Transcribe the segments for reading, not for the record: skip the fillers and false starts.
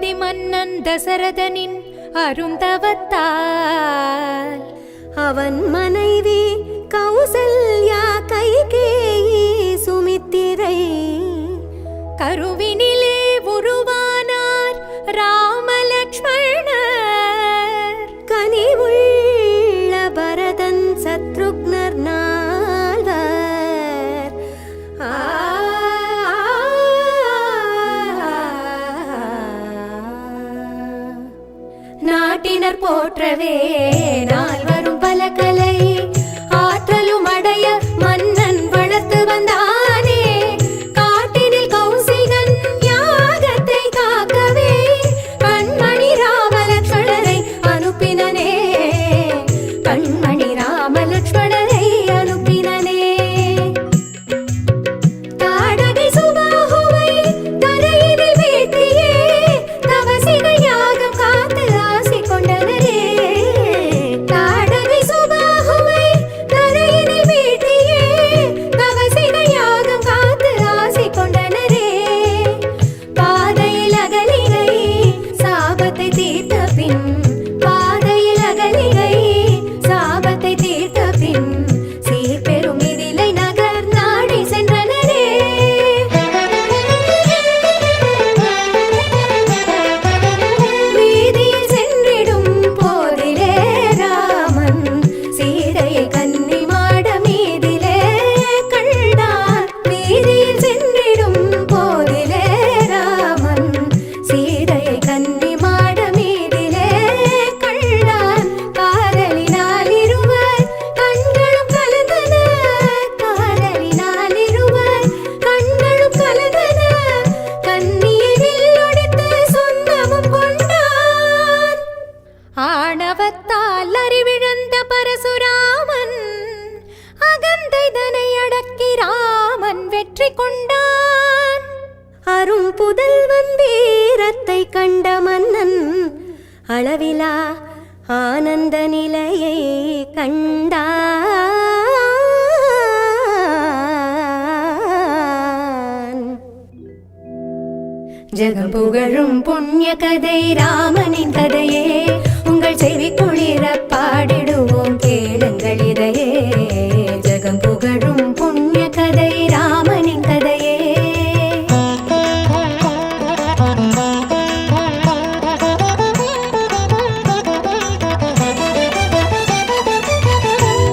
அயோத்தி மன்னன் தசரதனின் அருந்தவத்தால் அவன் மனைவி கௌசல்யா கைகேயி சுமித்திரை கருவினிலே உருவானார் ராமலக்ஷ்மணர் கனிவுள்ள பரதன் சத்ருக்னர் நால்வர் நாட்டினர் போற்றவே நால்வரும் பல கலை ஆற்றலும் அடைய மன்னன் வளர்த்து வந்தானே. காட்டினில் கௌசிகன் யாகத்தை காக்கவே கண்மணி ராமலக்ஷ்மணரை அனுப்பினனே. கண்மணி ராமலக்ஷ்மணரை அனுப்பினனே. தாடகை சுபாகுவை தரையினில் வீழ்த்தியே தவசிகள் யாகம் காத்து ஆசி கொண்டனரே. தாடகை சுபாகுவை தரையினில் வீழ்த்தியே தவசிகள் யாகம் காத்து ஆசி கொண்டனரே. பாதையில் அகலிகை சாபத்தை தீர்த்த பின் பாதையில் அகலிகை சாபத்தை தீர்த்த பின் சீர்பெரும் மிதிலை நகர் நாடி சென்றனரே. வீதியில் சென்றிடும் போதிலே ராமன் சீதையை கன்னி மாட மீதிலே கண்டான். வீதியில் சென்றிடும் போதிலே ராமன் சீதையை கன்னி மாட மீதிலே கண்டான். காதலினால் இருவர் கண்களும் கலந்தன. காதலினால் இருவர் கண்களும் கலந்தன. கன்னியை வில்லொடித்து சொந்தமும் கொண்டான். ஆணவத்தால் அறிவிழந்த பரசுராமன் அகந்தை தனை அடக்கி ராமன் வெற்றி கொண்டான். அரும் புதல்வன் வீரத்தை கண்ட மன்னன் அளவிலா ஆனந்த நிலையை கண்டான். ஜெகம் புகழும் புண்ணிய கதை ராமனின் கதையே உங்கள் செவி குளிர பாடிடுவோம் கேளுங்கள் இதையே. ஜெகம் புகழும் புண்ணிய கதை ராமனின் கதையே.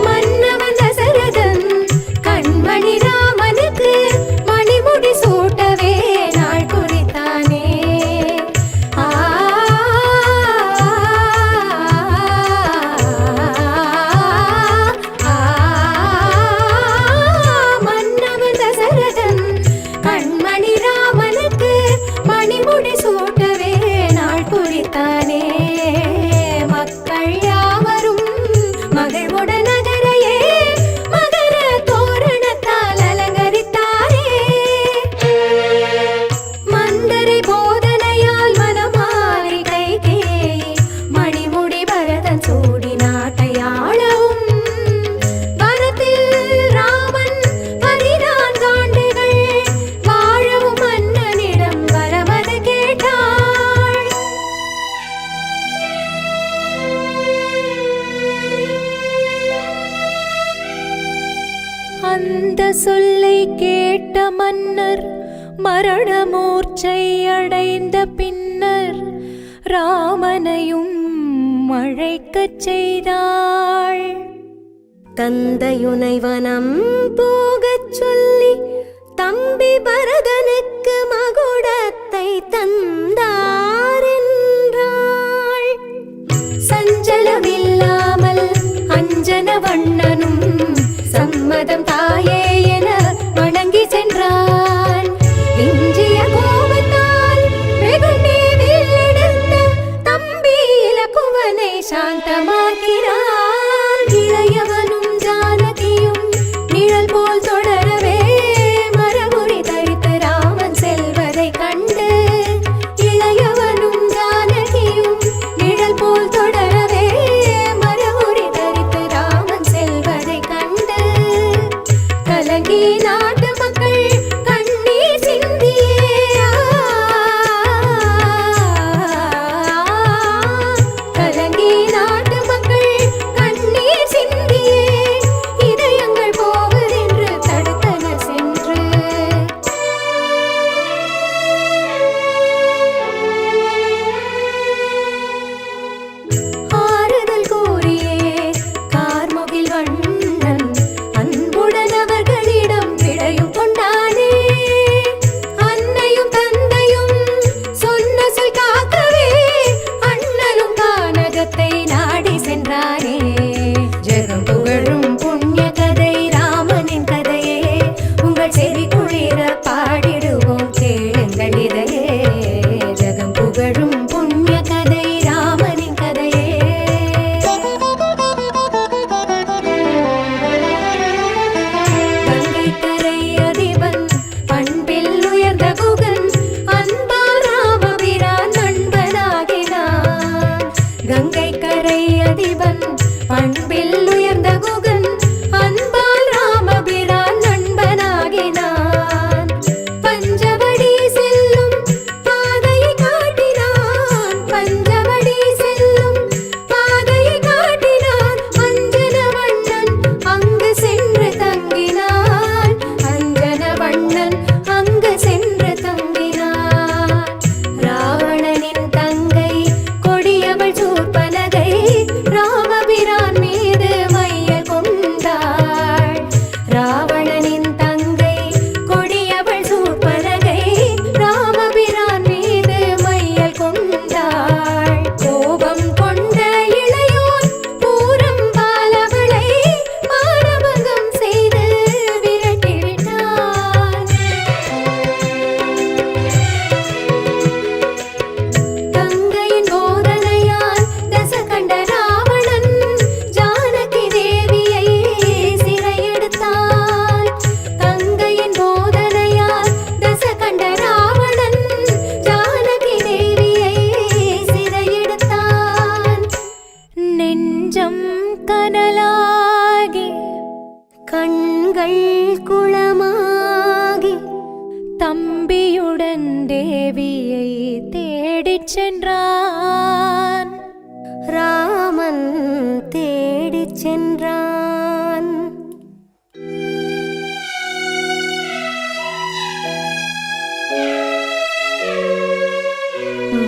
மன்னவன் தசரதன் கண்மணி ராமனுக்கு மணிமுடி சூட்டவே நாள் குறித்தானே. மன்னவன் தசரதன் கண்மணி ராமனுக்கு மணிமுடி சூட்டவே நாள் குறித்தானே. மக்கள் யாவரும் மகிழ்வுட நகரையே மகர தோரணத்தால் அலங்கரித்தாரே. மந்தரை போதனையால் மனமாறி கைகேயி மணிமுடி பரதன் சூடி நாட்டை ஆளவும் வரத்தில் ராமன் 14 ஆண்டுகள் வாழவும் மன்னனிடம் வரமது கேட்டாள். அந்த சொல்லை கேட்ட மன்னர் மரண மூர்ச்சை அடைந்த பின்னர் ராமனையும் அழைக்கச் செய்தாள். தந்தையுனை வனம் போகச் சொல்லி தம்பி பரதனுக்கு மகுடத்தை தந்தார் என்றாள். சஞ்சலமில்லாமல் அஞ்சன வண்ணனும் சம்மதம் தாயே என வணங்கி சென்றான். விஞ்சிய கோபத்தால் வெகுண்டே வில்லெடுத்த தம்பி இலக்குவனை சாந்தமாக்கினான். இளையவனும் ஜானகியும் நிழல் போல் தொடரவே மரமுறி தரித்து ராமன் செல்வதைக் கண்டு இளையவனும் ஜானகியும் நிழல் போல் தொடரவே மரமுறி தரித்து ராமன் செல்வதைக் சென்றான்.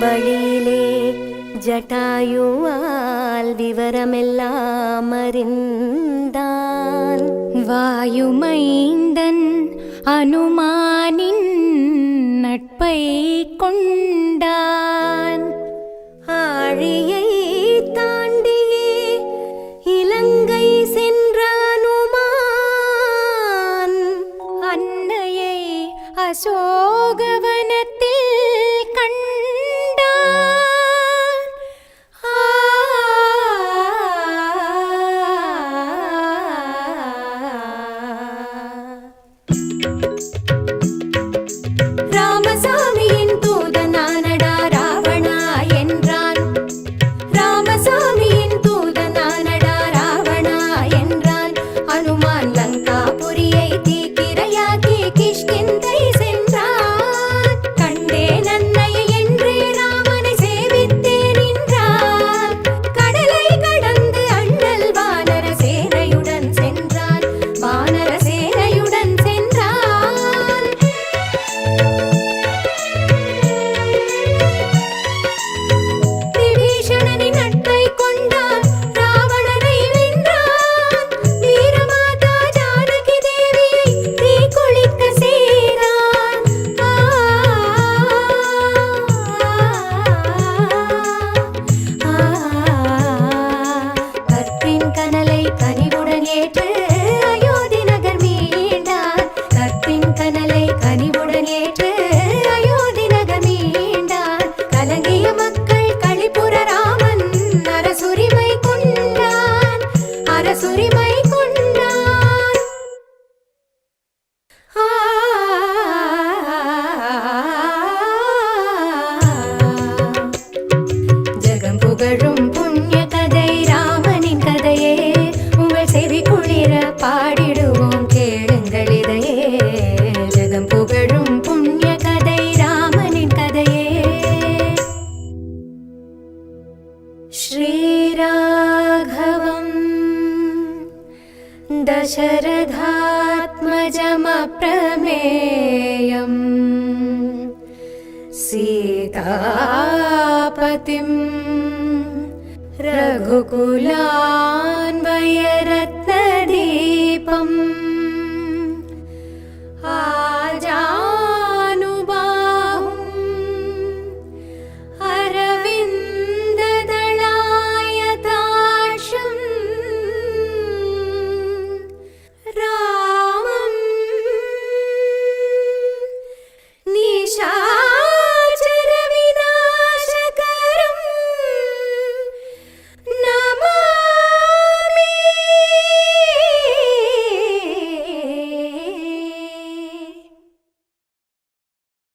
வழியிலே ஜட்டாயுவால் விவரமெல்லாம் அறிந்தான். வாயுமைந்தன் அனுமானின் நட்பை கொண்டான். ஆழியை தாண்டியே இலங்கை சென்ற அனுமான் அன்னையை அசோகவனத்தில் கண்டான். ராமசாமியின் தூதனானடா ராவணா என்றான். ராமசாமியின் தூதனானடா ராவணா என்றான். அனுமான் லங்காபுரியை தீக்கிரையாக்கி கிஷ்கிந்தை சென்றான். கண்டேன் அன்னையை என்றே ராமனை சேவித்தே நின்றான். கடலை கடந்து அண்ணல் வானர சேனையுடன் சென்றான். வானர சேனையுடன் சென்றான். விபீஷணனின் நட்பை கொண்டான். ராவணனை வென்றான். வீரமாதா ஜானகி தேவியை தீக்குளிக்க செய்தான். கற்பின் கனலை கனிவுடன் ஏற்று அயோத்தி நகர் மீண்டான். கற்பின் கனலை கனிவுடன் ஏற்று அயோத்தி நகர் மீண்டான். கலங்கிய மக்கள் களிப்புற ராமன் அரசுரிமை கொண்டான். அரசுரிமை கொண்டான். ஜெகம் புகழும் புண்ணிய கதை ராமனின் கதையே. உங்கள் செவி குளிர பாடிடுவோம் கேளுங்கள் இதையே. ஜெகம் புகழும் புண்ணிய கதை ராமனின் கதையே. ஸ்ரீராഘவம் தசரதாத்மஜமப்ரமேயம் சீதாபதிம் ரகுகுலான்வயரத்னதீபம்